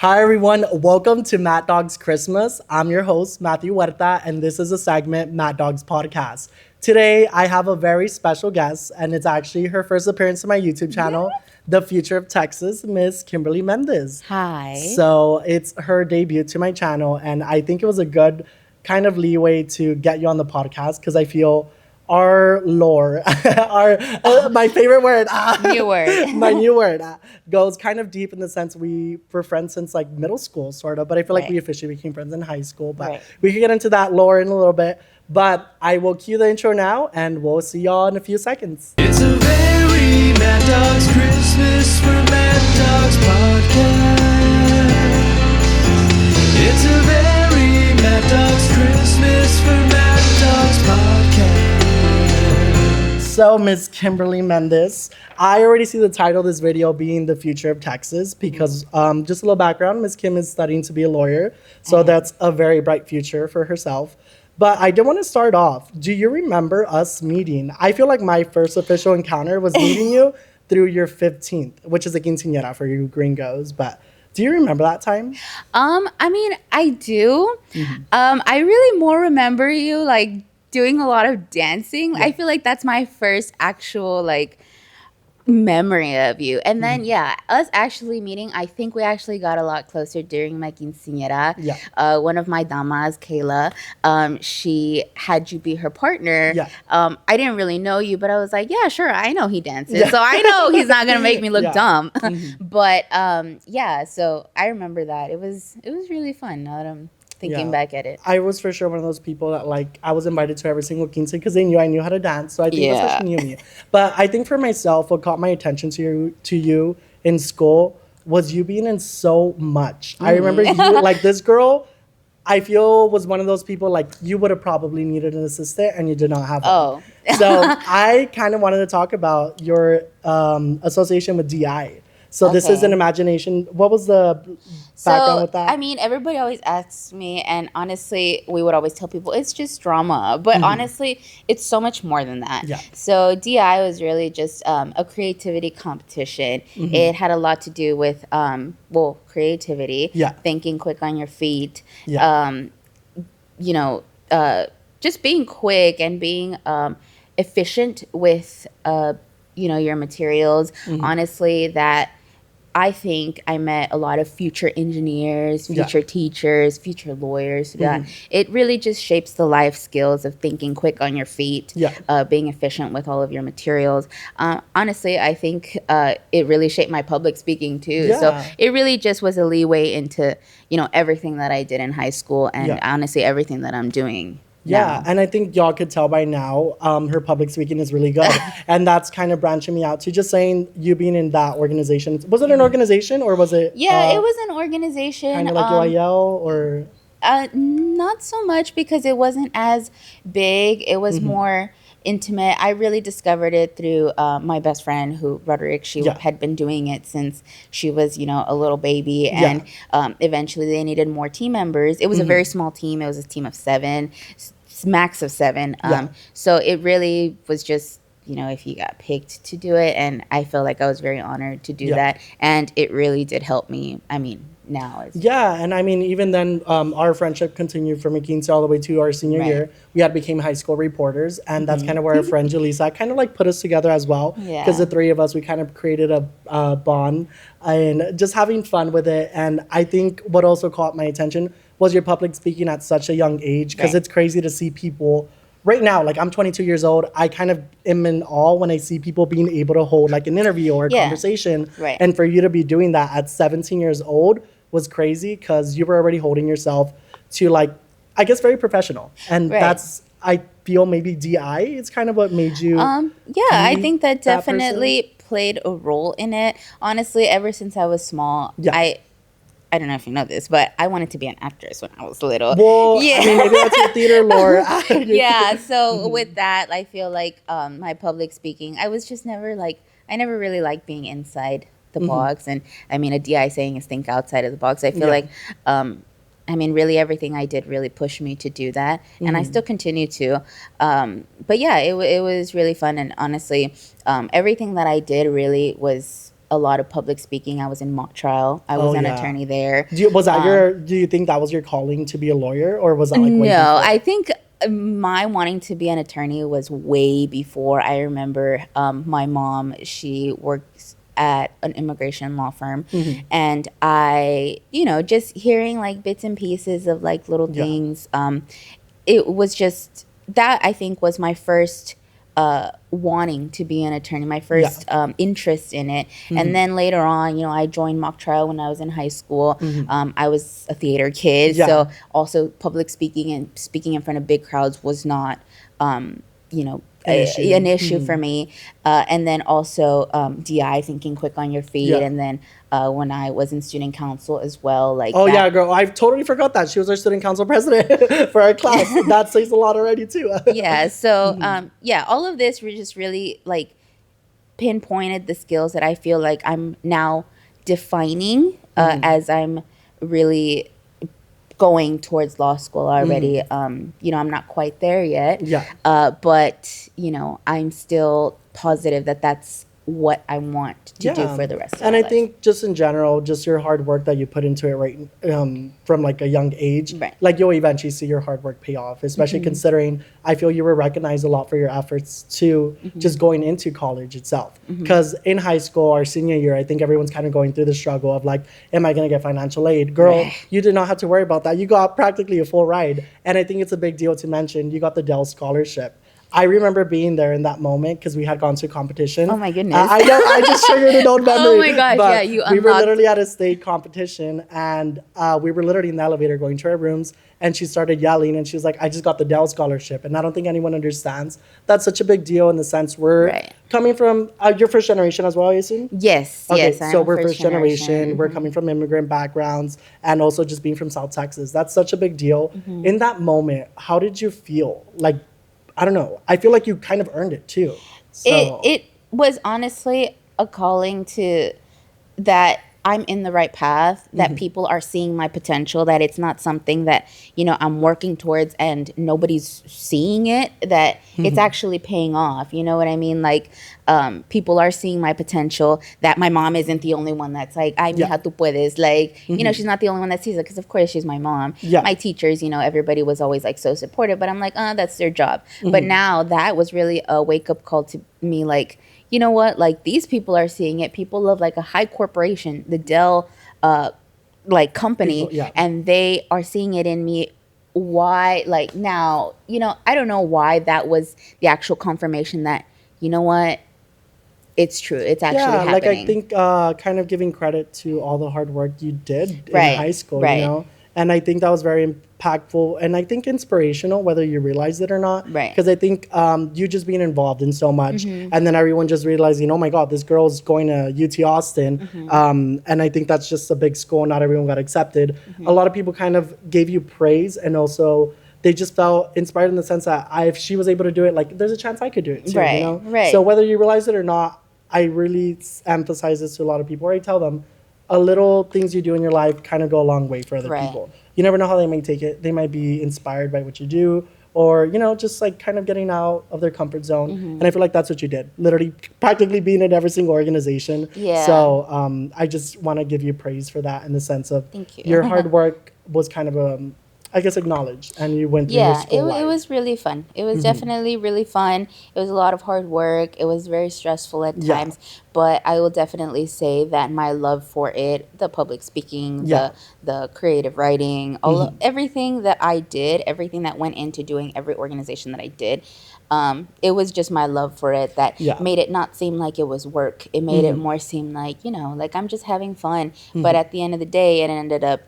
Hi everyone, welcome to Matdog's Christmas. I'm your host, Matthew Huerta, and this is a segment, Matdog's Podcast. Today, I have a very special guest, and it's actually her first appearance on my YouTube channel, The Future of Texas, Miss Kimberly Mendez. Hi. So it's her debut to my channel, and I think it was a good kind of leeway to get you on the podcast because I feel our lore, my favorite word, New word. my new word, goes kind of deep in the sense we were friends since like middle school, sort of. But I feel like we officially became friends in high school. But we can get into that lore in a little bit. But I will cue the intro now, and we'll see y'all in a few seconds. It's a very Mad Dog's Christmas for Mad Dog's Podcast. It's a very Mad Dog's Christmas for Mad Dog's Podcast. So, Miss Kimberly Mendez, I already see the title of this video being The Future of Texas because just a little background, Miss Kim is studying to be a lawyer. So that's a very bright future for herself. But I did want to start off. Do you remember us meeting? I feel like my first official encounter was meeting you through your 15th, which is a quinceañera for you gringos. But do you remember that time? I mean, I do. I really more remember you like doing a lot of dancing. I feel like that's my first actual like memory of you. And then us actually meeting, I think we actually got a lot closer during my quinceañera. One of my damas, Kayla, she had you be her partner. I didn't really know you, but I was like, yeah, sure, I know he dances, so I know he's not gonna make me look dumb. But so I remember that it was really fun. Now that I'm thinking back at it, I was for sure one of those people that like I was invited to every single quince because they knew I knew how to dance. So I think that's what she knew me. But I think for myself, what caught my attention to you in school was you being in so much. I remember you like this girl. I feel was one of those people like you would have probably needed an assistant and you did not have one. So I kind of wanted to talk about your association with DI. So this is an imagination. What was the background with that? I mean, everybody always asks me, and honestly, we would always tell people it's just drama. But honestly, it's so much more than that. So DI was really just a creativity competition. It had a lot to do with, creativity, thinking quick on your feet, just being quick and being efficient with, your materials. Honestly, that I think I met a lot of future engineers, future teachers, future lawyers. It really just shapes the life skills of thinking quick on your feet, being efficient with all of your materials. Honestly, I think it really shaped my public speaking too. So it really just was a leeway into, everything that I did in high school and honestly everything that I'm doing. And I think y'all could tell by now, her public speaking is really good. And that's kind of branching me out to just saying you being in that organization. Was it an organization or was it? Yeah, it was an organization. Kind of like UIL or? Not so much because it wasn't as big. It was more intimate. I really discovered it through my best friend who, Roderick, she had been doing it since she was, a little baby. And eventually they needed more team members. It was a very small team. It was a team of 7. Max of 7. So it really was just, if you got picked to do it. And I feel like I was very honored to do that. And it really did help me. I mean, now. And I mean, even then, our friendship continued from quince all the way to our senior year. We had became high school reporters. And that's kind of where our friend Julissa kind of like put us together as well. Because the three of us, we kind of created a bond and just having fun with it. And I think what also caught my attention was your public speaking at such a young age, because it's crazy to see people right now. Like I'm 22 years old. I kind of am in awe when I see people being able to hold like an interview or a conversation. And for you to be doing that at 17 years old was crazy because you were already holding yourself to like, I guess, very professional. And that's, I feel maybe DI is kind of what made you. I think that definitely played a role in it. Honestly, ever since I was small, I don't know if you know this, but I wanted to be an actress when I was little. Well, I mean, maybe that's your theater lore. So with that, I feel like my public speaking, I was just never like, I never really liked being inside the box. And I mean, a DI saying is think outside of the box. I feel like, I mean, really everything I did really pushed me to do that. And I still continue to. But yeah, it was really fun. And honestly, everything that I did really was a lot of public speaking. I was in mock trial. I was an attorney there. Do you think that was your calling to be a lawyer, or was that like way No, before? I think my wanting to be an attorney was way before. I remember my mom, she works at an immigration law firm, and I, just hearing like bits and pieces of like little things. It was just that, I think, was my first wanting to be an attorney, my first interest in it. And then later on, I joined mock trial when I was in high school. I was a theater kid, so also public speaking and speaking in front of big crowds was not, an issue for me. And then also DI, thinking quick on your feet. And then when I was in student council as well. Yeah, girl. I totally forgot that. She was our student council president for our class. That says a lot already, too. So, all of this just really, pinpointed the skills that I feel like I'm now defining as I'm really going towards law school already. I'm not quite there yet. But, I'm still positive that that's what I want to do for the rest of my life. And I think just in general, just your hard work that you put into it right from like a young age, like you'll eventually see your hard work pay off, especially considering I feel you were recognized a lot for your efforts to just going into college itself. Because in high school, our senior year, I think everyone's kind of going through the struggle of like, am I going to get financial aid? Girl, you did not have to worry about that. You got practically a full ride. And I think it's a big deal to mention, you got the Dell scholarship. I remember being there in that moment because we had gone to a competition. Oh my goodness. I know, I just triggered an old memory. Oh my gosh, but you we were unlocked. literally at a state competition, and we were literally in the elevator going to our rooms, and she started yelling, and she was like, I just got the Dell scholarship. And I don't think anyone understands that's such a big deal in the sense we're coming from, your first generation as well, I assume? Yes, okay, yes. So we're first generation. We're coming from immigrant backgrounds, and also just being from South Texas. That's such a big deal. In that moment, how did you feel? Like, I don't know. I feel like you kind of earned it too. So. It was honestly a calling to that I'm in the right path, that people are seeing my potential, that it's not something that, I'm working towards and nobody's seeing it, that it's actually paying off. You know what I mean? Like, people are seeing my potential, that my mom isn't the only one that's like, ay, mija, tú puedes. Like, she's not the only one that sees it, because of course she's my mom. My teachers, everybody was always like so supportive, but I'm like, that's their job. But now that was really a wake up call to me, like, you know what? Like, these people are seeing it. People of like a high corporation, the Dell, company, and they are seeing it in me. Why? Like, now, I don't know why that was the actual confirmation that, you know what? It's true. It's actually happening. Like I think kind of giving credit to all the hard work you did in high school, And I think that was very impactful and I think inspirational, whether you realize it or not. Because I think you just being involved in so much, and then everyone just realizing, oh my God, this girl's going to UT Austin. And I think that's just a big school. Not everyone got accepted. A lot of people kind of gave you praise, and also they just felt inspired in the sense that if she was able to do it, like there's a chance I could do it too. So whether you realize it or not, I really emphasize this to a lot of people, or I tell them, a little things you do in your life kind of go a long way for other people. You never know how they may take it. They might be inspired by what you do, or, just like kind of getting out of their comfort zone. And I feel like that's what you did. Literally practically being in every single organization. So I just want to give you praise for that in the sense of your hard work was kind of I guess acknowledged, and you went through your school life. It was really fun. It was definitely really fun. It was a lot of hard work. It was very stressful at times, but I will definitely say that my love for it, the public speaking, the creative writing, everything that I did, everything that went into doing every organization that I did, it was just my love for it that made it not seem like it was work. It made it more seem like, like I'm just having fun. But at the end of the day, it ended up,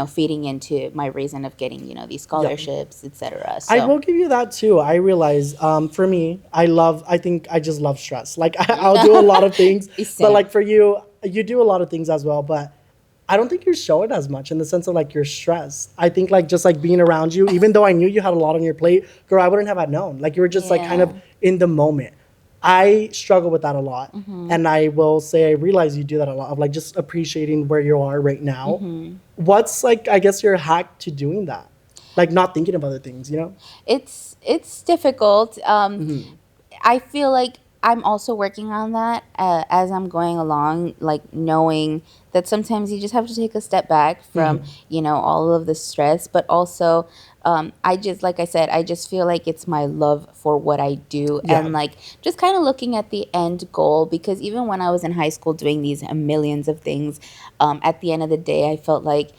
feeding into my reason of getting, these scholarships, etc. So. I will give you that too. I realize, for me, I think I just love stress. Like I'll do a lot of things, but like for you, you do a lot of things as well, but I don't think you're showing as much in the sense of like your stress. I think like just like being around you, even though I knew you had a lot on your plate, girl, I wouldn't have known. Like you were just like kind of in the moment. I struggle with that a lot. And I will say I realize you do that a lot of like just appreciating where you are right now. What's like, I guess, your hack to doing that? Like not thinking of other things, It's difficult. I feel like I'm also working on that as I'm going along, like knowing that sometimes you just have to take a step back from, all of the stress, but also I just, like I said, I just feel like it's my love for what I do and like just kind of looking at the end goal, because even when I was in high school doing these millions of things, at the end of the day, I felt like,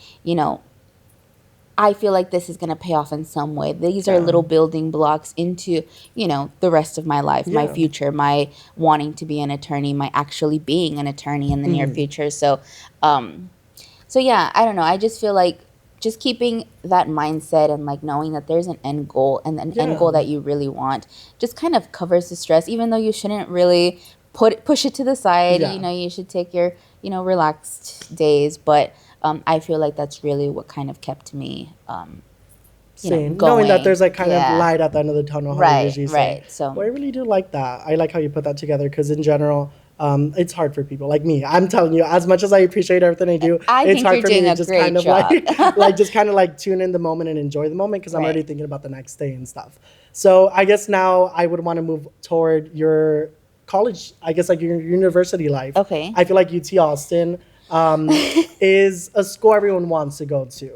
I feel like this is going to pay off in some way. These are little building blocks into, the rest of my life, my future, my wanting to be an attorney, my actually being an attorney in the near future. So, yeah, I don't know. I just feel like just keeping that mindset and like knowing that there's an end goal and an end goal that you really want just kind of covers the stress, even though you shouldn't really push it to the side. You should take your, relaxed days. But I feel like that's really what kind of kept me, Same. going. Knowing that there's like kind of light at the end of the tunnel. How you usually say. Right. So well, I really do like that. I like how you put that together because in general, it's hard for people like me. I'm telling you, as much as I appreciate everything I do, it's hard for me to just kind of like tune in the moment and enjoy the moment because I'm already thinking about the next day and stuff. So I guess now I would want to move toward your college, I guess like your university life. Okay. I feel like UT Austin is a school everyone wants to go to.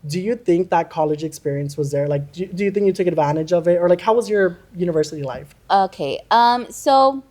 Do you think that college experience was there? Like, do you think you took advantage of it? Or like, how was your university life? Okay. So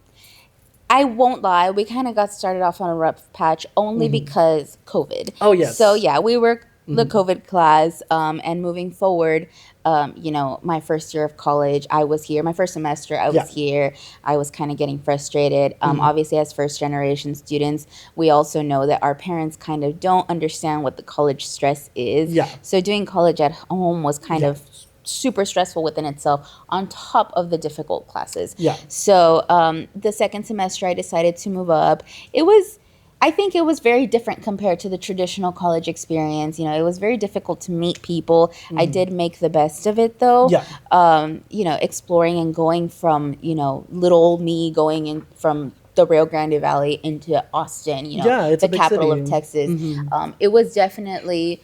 I won't lie, we kind of got started off on a rough patch only because COVID. Oh, yes. So yeah, we were the COVID class, and moving forward, my first year of college, I was here. My first semester, I was here. I was kind of getting frustrated. Obviously, as first generation students, we also know that our parents kind of don't understand what the college stress is. Yeah. So doing college at home was kind of super stressful within itself on top of the difficult classes. Yeah. So the second semester I decided to move up. I think it was very different compared to the traditional college experience. It was very difficult to meet people. I did make the best of it though. Yeah. Exploring and going from, little old me going in from the Rio Grande Valley into Austin, it's the a big capital city. of Texas. It was definitely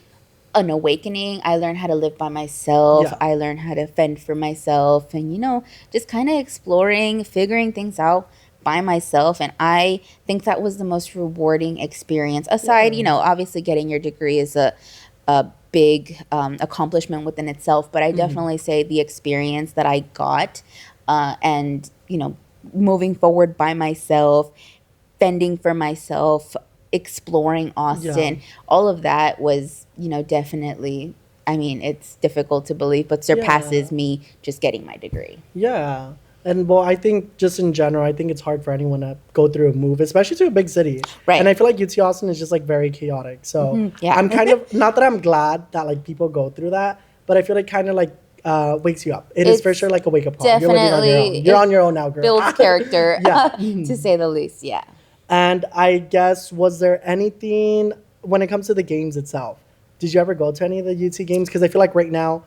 an awakening. I learned how to live by myself. Yeah. I learned how to fend for myself and, just kind of exploring, figuring things out by myself. And I think that was the most rewarding experience aside, obviously getting your degree is a big accomplishment within itself. But I definitely say the experience that I got and, moving forward by myself, fending for myself, exploring Austin, all of that was, definitely, it's difficult to believe, but surpasses me just getting my degree. Yeah. And well, I think just in general, I think it's hard for anyone to go through a move, especially to a big city. Right. And I feel like UT Austin is just like very chaotic. So I'm kind of, not that I'm glad that like people go through that, but I feel like kind of like wakes you up. It's for sure like a wake up call. Definitely. You're on your own now, girl. Builds character, to say the least. Yeah. And I guess, was there anything when it comes to the games itself? Did you ever go to any of the UT games? Because I feel like right now,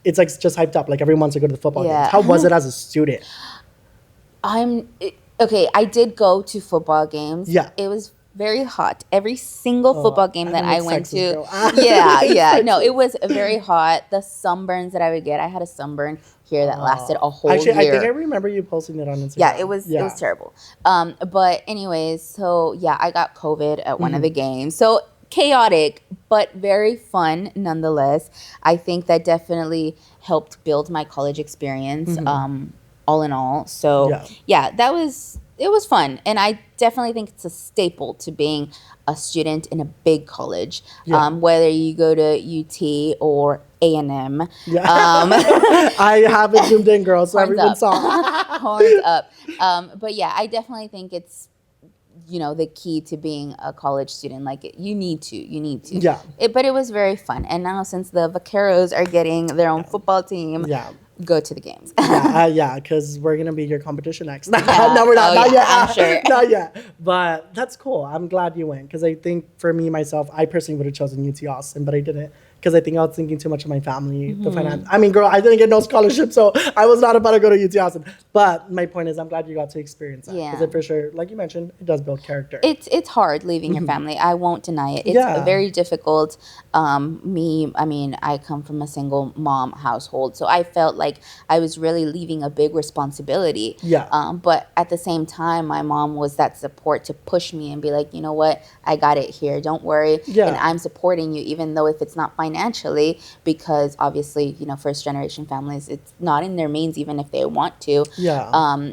it's like just hyped up. Like everyone wants to go to the football games. How was it as a student? Okay, I did go to football games. Yeah. It was very hot. Every single football game that I went to. Yeah. No, it was very hot. The sunburns that I would get. I had a sunburn here that lasted a whole year. I think I remember you posting it on Instagram. Yeah, it was terrible. But anyways, so yeah, I got COVID at one of the games. So chaotic, but very fun nonetheless. I think that definitely helped build my college experience, all in all. So yeah, it was fun. And I definitely think it's a staple to being a student in a big college, whether you go to UT or A&M. Yeah. I haven't zoomed in, girl, so everyone saw. Horns up. But yeah, I definitely think it's, the key to being a college student. Like you need to. Yeah. But it was very fun. And now since the Vaqueros are getting their own football team, go to the games. Because we're going to be your competition next. No, we're not. Not yet. I'm sure. Not yet. But that's cool. I'm glad you went. Because I think for me, myself, I personally would have chosen UT Austin, but I didn't. Because I think I was thinking too much of my family, the finance. I mean, girl, I didn't get no scholarship, so I was not about to go to UT Austin. But my point is, I'm glad you got to experience that. Because it for sure, like you mentioned, it does build character. It's hard leaving your family. I won't deny it. It's very difficult. I come from a single mom household, so I felt like I was really leaving a big responsibility. Yeah. But at the same time, my mom was that support to push me and be like, you know what, I got it here. Don't worry. Yeah. And I'm supporting you, even though if it's not financially, because obviously, you know, first generation families, it's not in their means, even if they want to. Yeah.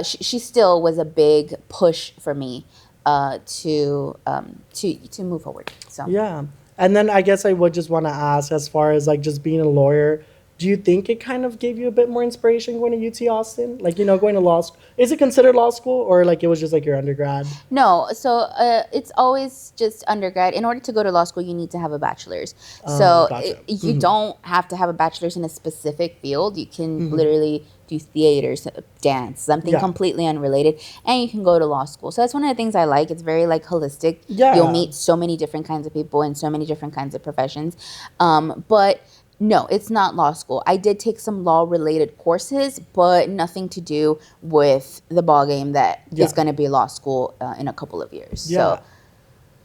She still was a big push for me to move forward. So Yeah. And then I guess I would just want to ask, as far as like just being a lawyer, do you think it kind of gave you a bit more inspiration going to UT Austin? Like, you know, going to law school. Is it considered law school, or like it was just like your undergrad? No, so it's always just undergrad. In order to go to law school, you need to have a bachelor's. So Gotcha. You don't have to have a bachelor's in a specific field. You can literally do theater, dance, something Yeah. completely unrelated, and you can go to law school. So that's one of the things I like. It's very like holistic. Yeah. You'll meet so many different kinds of people in so many different kinds of professions. But no, it's not law school. I did take some law-related courses, but nothing to do with the ballgame that is going to be law school in a couple of years. Yeah.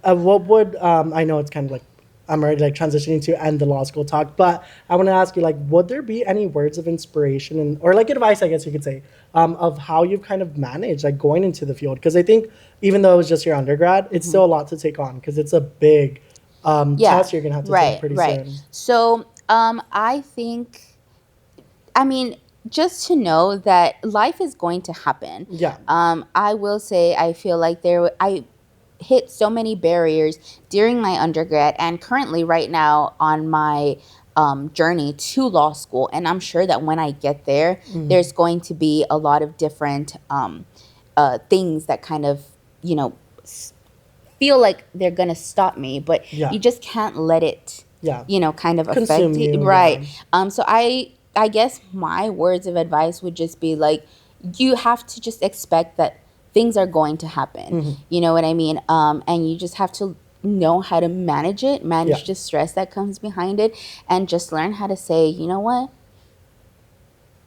So, What would, I know it's kind of like, I'm already like transitioning to end the law school talk, but I want to ask you, like, would there be any words of inspiration or like advice, I guess you could say, of how you've kind of managed like going into the field? Because I think even though it was just your undergrad, it's still a lot to take on, because it's a big test you're going to have to take pretty soon. So, I think, I mean, just to know that life is going to happen. Yeah. I will say I feel like I hit so many barriers during my undergrad and currently right now on my journey to law school. And I'm sure that when I get there, there's going to be a lot of different things that kind of, you know, feel like they're going to stop me. But you just can't let it, you know, kind of Consume affect you. you. Right. So I guess my words of advice would just be like, you have to just expect that things are going to happen. You know what I mean? And you just have to know how to manage it, manage the stress that comes behind it, and just learn how to say, you know what?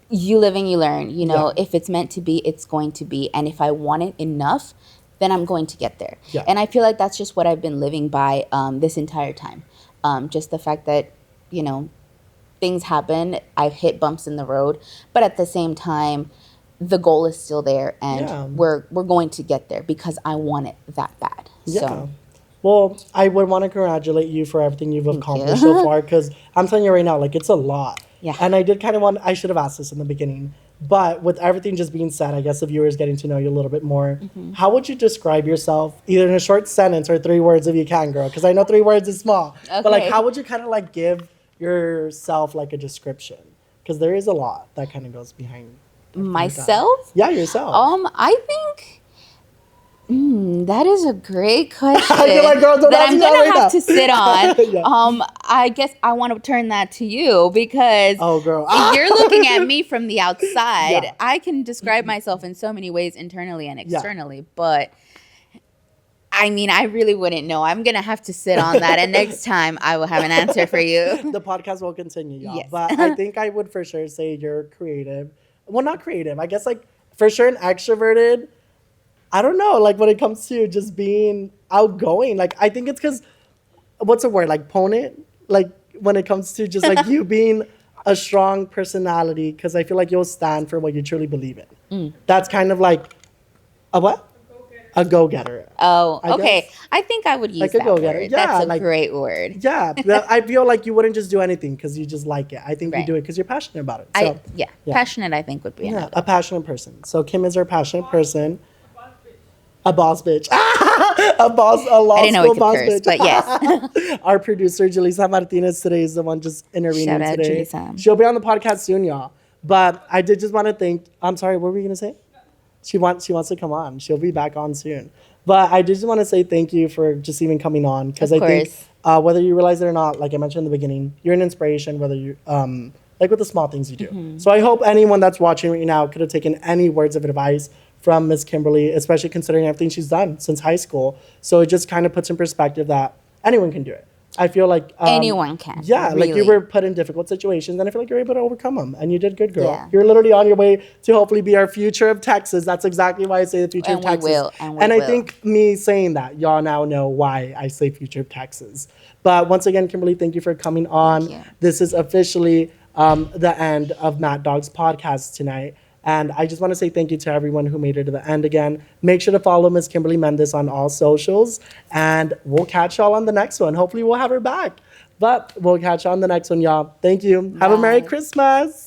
You live and you learn. You know, if it's meant to be, it's going to be. And if I want it enough, then I'm going to get there. And I feel like that's just what I've been living by this entire time. Just the fact that, you know, things happen. I've hit bumps in the road, but at the same time, the goal is still there, and we're going to get there because I want it that bad. So. Well, I would want to congratulate you for everything you've accomplished so far, because I'm telling you right now, like, it's a lot. And I did kind of I should have asked this in the beginning, but with everything just being said, I guess the viewers getting to know you a little bit more, how would you describe yourself, either in a short sentence or 3 words if you can, girl? Because I know 3 words is small. But, like, how would you kind of, like, give yourself, like, a description? Because there is a lot that kind of goes behind myself? Yeah, yourself. I think that is a great question like, girl, that I'm gonna have to sit on. I guess I want to turn that to you because you're looking at me from the outside. I can describe myself in so many ways, internally and externally, but I mean, I really wouldn't know. I'm going to have to sit on that, and next time I will have an answer for you. The podcast will continue, y'all. Yes. But I think I would for sure say you're creative. Well, not creative. I guess, like, for sure an extroverted. I don't know, like, when it comes to just being outgoing. Like, I think it's because, what's the word? Like, ponent? Like, when it comes to just, like, you being a strong personality, because I feel like you'll stand for what you truly believe in. That's kind of like, a what? A go-getter. Oh, okay. I think I would use like that word. That's a great word. Yeah. I feel like you wouldn't just do anything because you just like it. I think you do it because you're passionate about it. So, passionate, I think, would be a passionate person. So Kim is our passionate person. A boss bitch. A law I didn't know school we could boss curse, bitch. but yes. Our producer, Julissa Martinez, today is the one just intervening Shout out, today. Julissa. She'll be on the podcast soon, y'all. But I did just want to thank, I'm sorry, what were we going to say? She wants to come on. She'll be back on soon. But I just want to say thank you for just even coming on, because I think whether you realize it or not, like I mentioned in the beginning, you're an inspiration, whether you like with the small things you do. So I hope anyone that's watching right now could have taken any words of advice from Miss Kimberly, especially considering everything she's done since high school. So it just kind of puts in perspective that anyone can do it. I feel like anyone can. Yeah, really. like you were put in difficult situations, and I feel like you're able to overcome them, and you did good, girl. Yeah. You're literally on your way to hopefully be our future of Texas. That's exactly why I say the future of Texas. And I think me saying that, y'all now know why I say future of Texas. But once again, Kimberly, thank you for coming on. This is officially the end of Matdog's podcast tonight. And I just want to say thank you to everyone who made it to the end again. Make sure to follow Miss Kimberly Mendez on all socials. And we'll catch y'all on the next one. Hopefully we'll have her back. But we'll catch you on the next one, y'all. Thank you. Have a Merry Christmas.